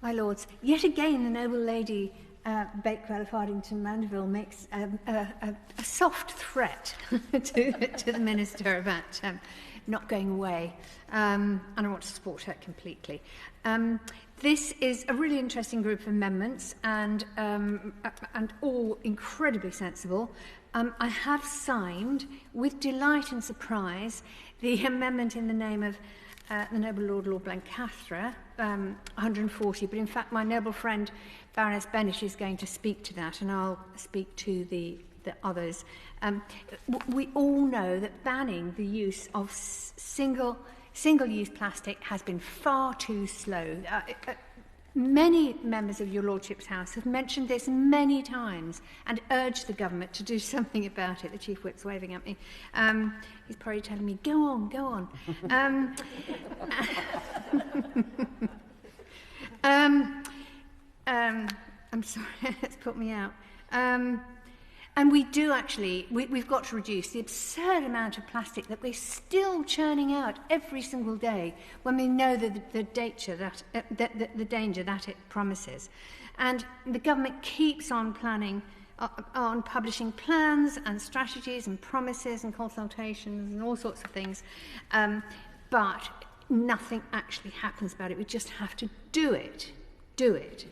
My lords, yet again the noble lady Bakewell of Hardington Mandeville makes a soft threat to the minister about not going away, and I want to support her completely. This is a really interesting group of amendments, and all incredibly sensible. I have signed, with delight and surprise, the amendment in the name of the noble Lord Blencathra, 140, but in fact my noble friend Baroness Benish is going to speak to that, and I'll speak to the others. We all know that banning the use of single-use plastic has been far too slow. Many members of your Lordship's House have mentioned this many times and urged the government to do something about it. The Chief Whip's waving at me. He's probably telling me, go on, go on. I'm sorry, that's put me out. And we do actually, we've got to reduce the absurd amount of plastic that we're still churning out every single day when we know the danger that it promises. And the government keeps on planning, on publishing plans and strategies and promises and consultations and all sorts of things, but nothing actually happens about it. We just have to do it. Do it.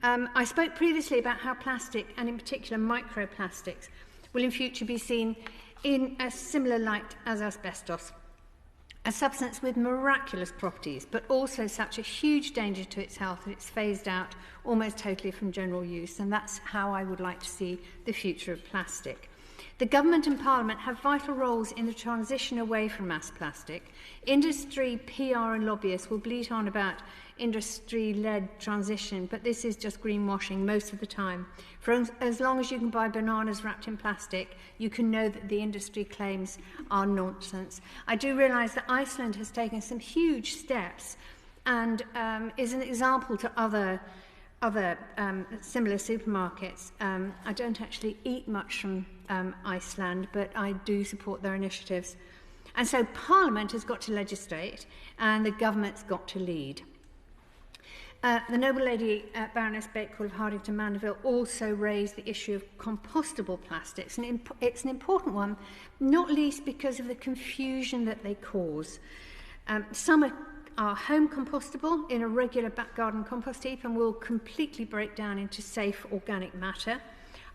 I spoke previously about how plastic, and in particular microplastics, will in future be seen in a similar light as asbestos, a substance with miraculous properties, but also such a huge danger to its health that it's phased out almost totally from general use, and that's how I would like to see the future of plastic. The government and Parliament have vital roles in the transition away from mass plastic. Industry, PR and lobbyists will bleat on about industry-led transition, but this is just greenwashing most of the time. For as long as you can buy bananas wrapped in plastic, you can know that the industry claims are nonsense. I do realise that Iceland has taken some huge steps and is an example to other similar supermarkets. I don't actually eat much from Iceland, but I do support their initiatives. And so Parliament has got to legislate and the government's got to lead. The noble lady Baroness Bakewell of Hardington Mandeville also raised the issue of compostable plastics, and it's an important one, not least because of the confusion that they cause. Some are home compostable in a regular back garden compost heap and will completely break down into safe organic matter.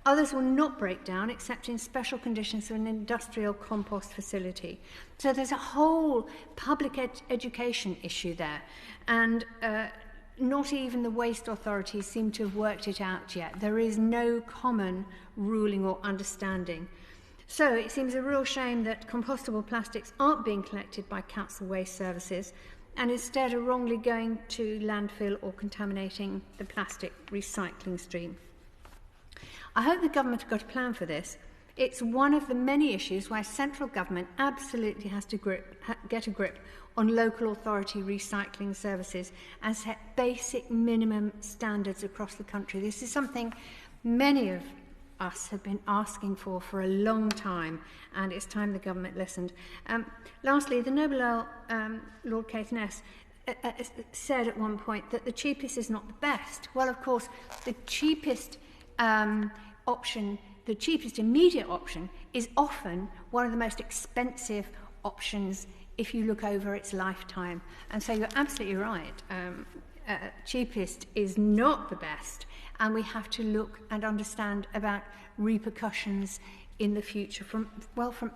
Others will not break down except in special conditions of an industrial compost facility. So there's a whole public education issue there, and not even the waste authorities seem to have worked it out yet. There is no common ruling or understanding. So it seems a real shame that compostable plastics aren't being collected by council waste services and instead are wrongly going to landfill or contaminating the plastic recycling stream. I hope the government have got a plan for this. It's one of the many issues where central government absolutely has to get a grip on local authority recycling services and set basic minimum standards across the country. This is something many of us have been asking for a long time, and it's time the government listened. Lastly, the noble Earl, Lord Caithness, said at one point that the cheapest is not the best. Well, of course, the cheapest option, the cheapest immediate option, is often one of the most expensive options if you look over its lifetime. And so you're absolutely right. Cheapest is not the best, and we have to look and understand about repercussions in the future from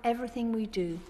everything we do.